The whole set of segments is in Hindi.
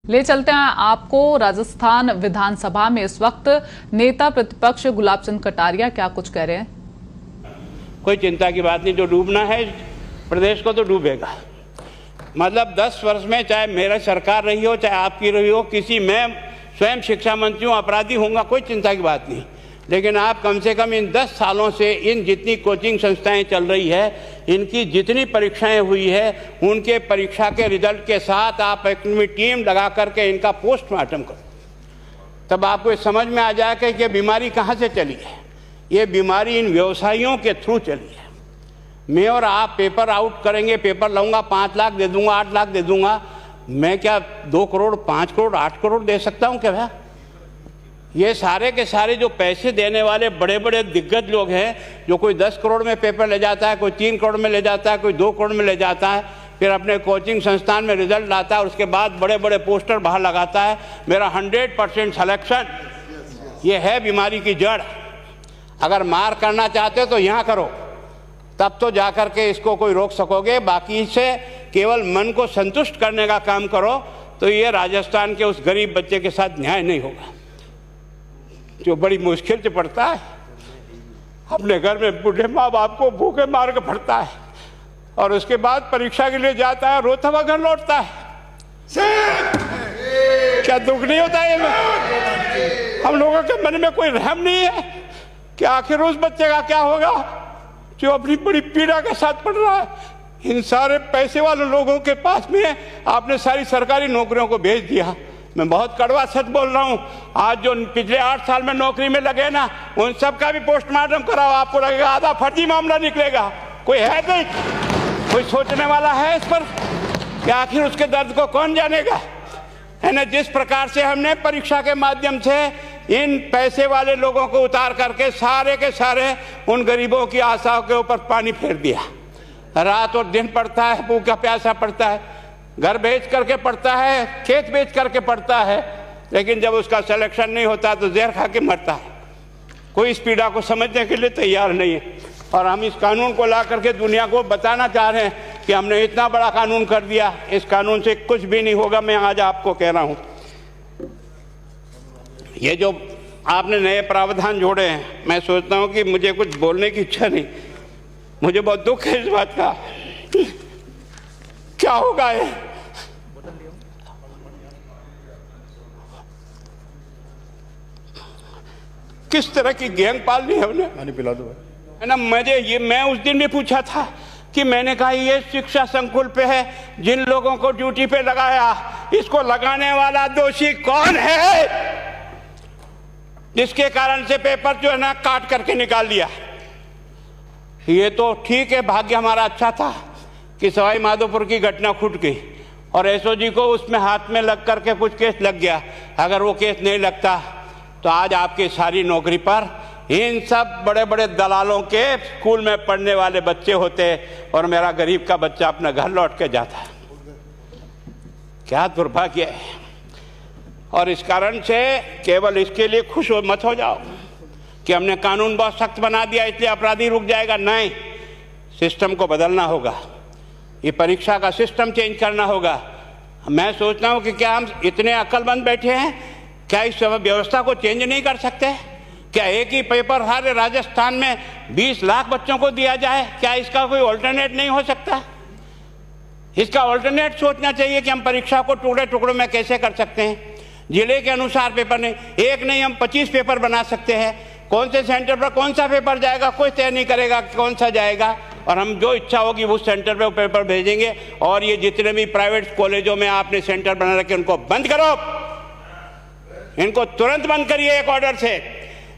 ले चलते हैं आपको राजस्थान विधानसभा में इस वक्त नेता प्रतिपक्ष गुलाब चंद कटारिया क्या कुछ कह रहे हैं। कोई चिंता की बात नहीं, जो डूबना है प्रदेश को तो डूबेगा। मतलब 10 वर्ष में चाहे मेरा सरकार रही हो चाहे आपकी रही हो, किसी मैं स्वयं शिक्षा मंत्री हूँ, अपराधी होऊंगा, कोई चिंता की बात नहीं। लेकिन आप कम से कम इन 10 सालों से इन जितनी कोचिंग संस्थाएं चल रही है, इनकी जितनी परीक्षाएं हुई है, उनके परीक्षा के रिजल्ट के साथ आप एक टीम लगा करके इनका पोस्टमार्टम करो, तब आपको समझ में आ जाएगा कि ये बीमारी कहाँ से चली है। ये बीमारी इन व्यवसायियों के थ्रू चली है। मैं और आप पेपर आउट करेंगे, पेपर लाऊंगा, 5 लाख दे दूंगा, 8 लाख दे दूंगा, मैं क्या 2 करोड़ 5 करोड़ 8 करोड़ दे सकता हूँ क्या भैया? ये सारे के सारे जो पैसे देने वाले बड़े बड़े दिग्गज लोग हैं, जो कोई 10 करोड़ में पेपर ले जाता है, कोई 3 करोड़ में ले जाता है, कोई 2 करोड़ में ले जाता है, फिर अपने कोचिंग संस्थान में रिजल्ट लाता है, उसके बाद बड़े बड़े पोस्टर बाहर लगाता है, मेरा 100% सिलेक्शन। ये है बीमारी की जड़। अगर मार करना चाहते हो तो यहाँ करो, तब तो जा कर के इसको कोई रोक सकोगे। बाकी से केवल मन को संतुष्ट करने का काम करो तो ये राजस्थान के उस गरीब बच्चे के साथ न्याय नहीं होगा, जो बड़ी मुश्किल से पढ़ता है, अपने घर में बूढ़े माँ बाप को भूखे मार के पढ़ता है और उसके बाद परीक्षा के लिए जाता है, रोता हुआ घर लौटता है। क्या दुख नहीं होता है? हम लोगों के मन में कोई रहम नहीं है कि आखिर उस बच्चे का क्या होगा जो अपनी बड़ी पीड़ा के साथ पढ़ रहा है। इन सारे पैसे वाले लोगों के पास में आपने सारी सरकारी नौकरियों को भेज दिया। मैं बहुत कड़वा सच बोल रहा हूं। आज जो पिछले 8 साल में नौकरी में लगे ना, उन सब का भी पोस्टमार्टम कराओ, आपको लगेगा आधा फर्जी मामला निकलेगा। कोई है नहीं, कोई सोचने वाला है इस पर कि आखिर उसके दर्द को कौन जानेगा, है ना। जिस प्रकार से हमने परीक्षा के माध्यम से इन पैसे वाले लोगों को उतार करके सारे के सारे उन गरीबों की आशाओं के ऊपर पानी फेर दिया। रात और दिन पड़ता है, भूखा प्यासा पड़ता है, घर बेच करके पढ़ता है, खेत बेच करके पढ़ता है, लेकिन जब उसका सिलेक्शन नहीं होता तो जहर खा के मरता है। कोई इस पीड़ा को समझने के लिए तैयार नहीं है। और हम इस कानून को ला करके दुनिया को बताना चाह रहे हैं कि हमने इतना बड़ा कानून कर दिया, इस कानून से कुछ भी नहीं होगा। मैं आज आपको कह रहा हूँ, ये जो आपने नए प्रावधान जोड़े हैं, मैं सोचता हूँ कि मुझे कुछ बोलने की इच्छा नहीं, मुझे बहुत दुख है इस बात का। क्या होगा ये? किस तरह की गैंग पालनी है उन्हें? पानी पिला दो, है ना। मैं उस दिन भी पूछा था कि मैंने कहा ये शिक्षा संकुल पे है, जिन लोगों को ड्यूटी पे लगाया, इसको लगाने वाला दोषी कौन है, जिसके कारण से पेपर जो है ना काट करके निकाल दिया। ये तो ठीक है, भाग्य हमारा अच्छा था कि सवाई माधोपुर की घटना फूट गई और एसओजी को उसमें हाथ में लग करके कुछ केस लग गया। अगर वो केस नहीं लगता तो आज आपकी सारी नौकरी पर इन सब बड़े बड़े दलालों के स्कूल में पढ़ने वाले बच्चे होते और मेरा गरीब का बच्चा अपना घर लौट के जाता। क्या दुर्भाग्य है। और इस कारण से केवल इसके लिए खुश मत हो जाओ कि हमने कानून बहुत सख्त बना दिया इसलिए अपराधी रुक जाएगा। नहीं, सिस्टम को बदलना होगा, ये परीक्षा का सिस्टम चेंज करना होगा। मैं सोचता हूँ कि क्या हम इतने अक्लमंद बैठे हैं, क्या इस व्यवस्था को चेंज नहीं कर सकते? क्या एक ही पेपर हर राजस्थान में 20 लाख बच्चों को दिया जाए? क्या इसका कोई ऑल्टरनेट नहीं हो सकता? इसका ऑल्टरनेट सोचना चाहिए कि हम परीक्षा को टुकड़े टुकड़ों में कैसे कर सकते हैं। जिले के अनुसार पेपर नहीं, एक नहीं हम 25 पेपर बना सकते हैं। कौन से सेंटर पर कौन सा पेपर जाएगा कोई तय नहीं करेगा कौन सा जाएगा, और हम जो इच्छा होगी उस सेंटर पे वो पेपर भेजेंगे। और ये जितने भी प्राइवेट कॉलेजों में आपने सेंटर बना रखे उनको बंद करो, इनको तुरंत बंद करिए एक ऑर्डर से।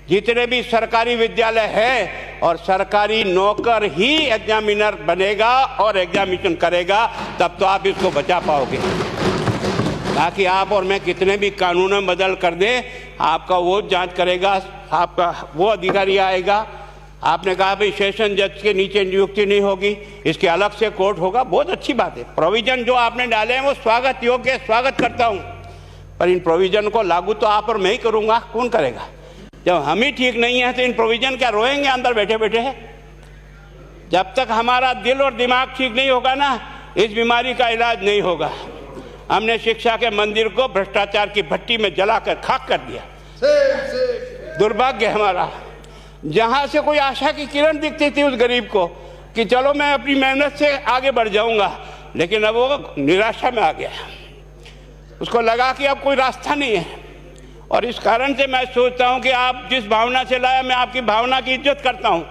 जितने भी सरकारी विद्यालय है और सरकारी नौकर ही एग्जामिनर बनेगा और एग्जामिनेशन करेगा, तब तो आप इसको बचा पाओगे। ताकि आप और मैं कितने भी कानून बदल कर दें, आपका वो जांच करेगा, आपका वो अधिकारी आएगा। आपने कहा भाई सेशन जज के नीचे नियुक्ति नहीं होगी, इसके अलग से कोर्ट होगा, बहुत अच्छी बात है। प्रोविजन जो आपने डाले हैं वो स्वागत योग्य है, स्वागत करता हूँ, पर इन प्रोविजन को लागू तो आप और मैं ही करूँगा, कौन करेगा? जब हम ही ठीक नहीं है तो इन प्रोविजन क्या रोएंगे अंदर बैठे बैठे है? जब तक हमारा दिल और दिमाग ठीक नहीं होगा ना, इस बीमारी का इलाज नहीं होगा। हमने शिक्षा के मंदिर को भ्रष्टाचार की भट्टी में जलाकर खाक कर दिया। दुर्भाग्य हमारा, जहां से कोई आशा की किरण दिखती थी उस गरीब को कि चलो मैं अपनी मेहनत से आगे बढ़ जाऊंगा, लेकिन अब वो निराशा में आ गया। उसको लगा कि अब कोई रास्ता नहीं है। और इस कारण से मैं सोचता हूं कि आप जिस भावना से लाया, मैं आपकी भावना की इज्जत करता हूं,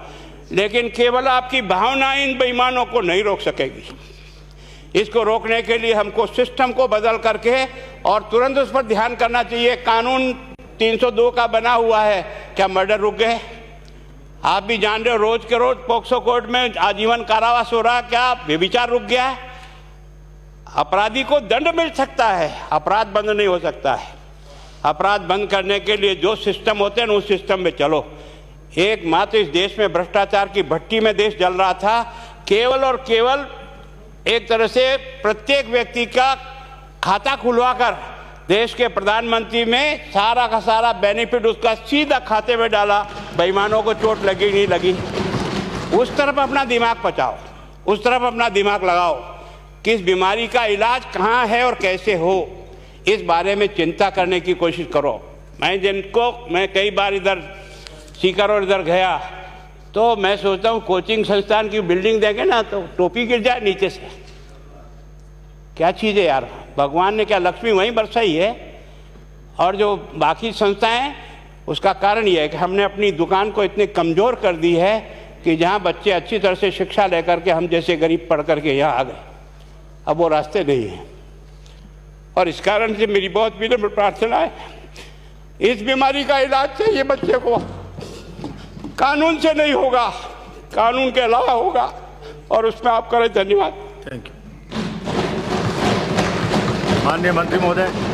लेकिन केवल आपकी भावना इन बेईमानों को नहीं रोक सकेगी। इसको रोकने के लिए हमको सिस्टम को बदल करके और तुरंत उस पर ध्यान करना चाहिए। कानून 302 का बना हुआ है, क्या मर्डर रुक गए? आप भी जान रहे हो, रोज के रोज पोक्सो कोर्ट में आजीवन कारावास हो रहा, क्या व्यभिचार रुक गया है? अपराधी को दंड मिल सकता है, अपराध बंद नहीं हो सकता है। अपराध बंद करने के लिए जो सिस्टम होते हैं उस सिस्टम में चलो। एकमात्र इस देश में भ्रष्टाचार की भट्टी में देश जल रहा था। केवल और केवल एक तरह से प्रत्येक व्यक्ति का खाता खुलवाकर देश के प्रधानमंत्री में सारा का सारा बेनिफिट उसका सीधा खाते में डाला। बेईमानों को चोट लगी नहीं लगी, उस तरफ अपना दिमाग बचाओ, उस तरफ अपना दिमाग लगाओ। किस बीमारी का इलाज कहाँ है और कैसे हो, इस बारे में चिंता करने की कोशिश करो। मैं कई बार इधर सीकर और इधर गया तो मैं सोचता हूँ कोचिंग संस्थान की बिल्डिंग देखे ना तो टोपी गिर जाए नीचे से। क्या चीज़ है यार, भगवान ने क्या लक्ष्मी वहीं बरसाई है। और जो बाकी संस्थाएं, उसका कारण यह है कि हमने अपनी दुकान को इतनी कमज़ोर कर दी है कि जहाँ बच्चे अच्छी तरह से शिक्षा लेकर के हम जैसे गरीब पढ़ करके यहाँ आ गए, अब वो रास्ते नहीं हैं। और इस कारण से मेरी बहुत विनम्र प्रार्थना है, इस बीमारी का इलाज चाहिए बच्चे को, कानून से नहीं होगा, कानून के अलावा होगा। और उसमें आप करें। धन्यवाद। Thank you. माननीय मंत्री महोदय।